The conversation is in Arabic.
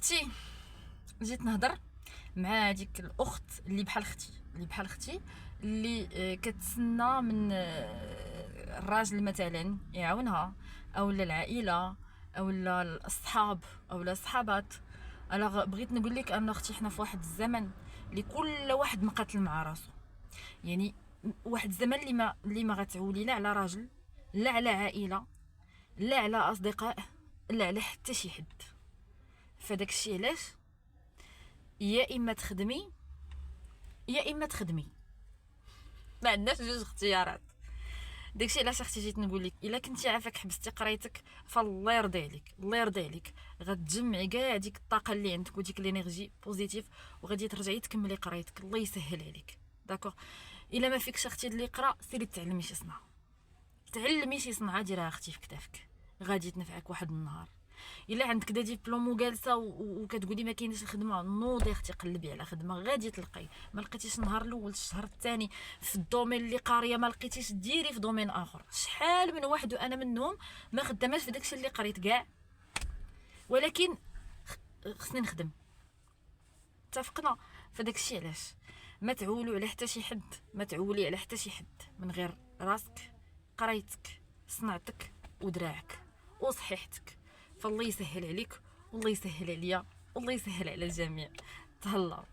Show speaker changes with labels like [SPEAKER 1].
[SPEAKER 1] اختي جيت نهضر مع هذيك الاخت اللي بحال اختي اللي كتسنى من الراجل مثلا يعاونها، او العائله، او الاصحاب، او الصحابات. انا بغيت نقول لك ان اختي حنا في واحد الزمن اللي كل واحد مقاتل مع راسو. يعني واحد الزمن اللي ما غتعولي لا على راجل، لا على عائله، لا على اصدقاء، لا على حتى شي حد. فداك الشيء علاش يا اما تخدمي يا اما تخدمي، ما عندناش جوج اختيارات. داكشي علاش اختي جيت نقول لك الا كنتي عافاك حبستي قرايتك فالله يرضي عليك، الله يرضي عليك، غتجمعي كاع ديك الطاقه اللي عندك وديك الانرجي بوزيتيف وغادي ترجعي تكملي قرايتك. الله يسهل عليك. داكوغ. الا ما فيكش اختي اللي يقرا سيري تعلمي شي صنعه، تعلمي شي صنعه ديرها اختي في كتافك، غادي تنفعك واحد النهار. الا عندك دا ديبلوم وجالسه وكتقولي ما كاينش الخدمه، نوضي اختي قلبي على خدمه غادي تلقاي. ما لقيتيش النهار الاول الشهر الثاني في الدومين اللي قاريه ما لقيتيش ديري في دومين اخر. شحال من واحد وانا منهم ما خداماش في داكشي اللي قريت كاع، ولكن خصني نخدم. اتفقنا فداك الشيء. علاش ما تعولوا على حتى شي حد، ما تعولي على حتى شي حد من غير راسك، قرايتك، صنعتك ودراعك وصحيحتك. فالله يسهل عليك والله يسهل عليا والله يسهل على الجميع. تهلاو.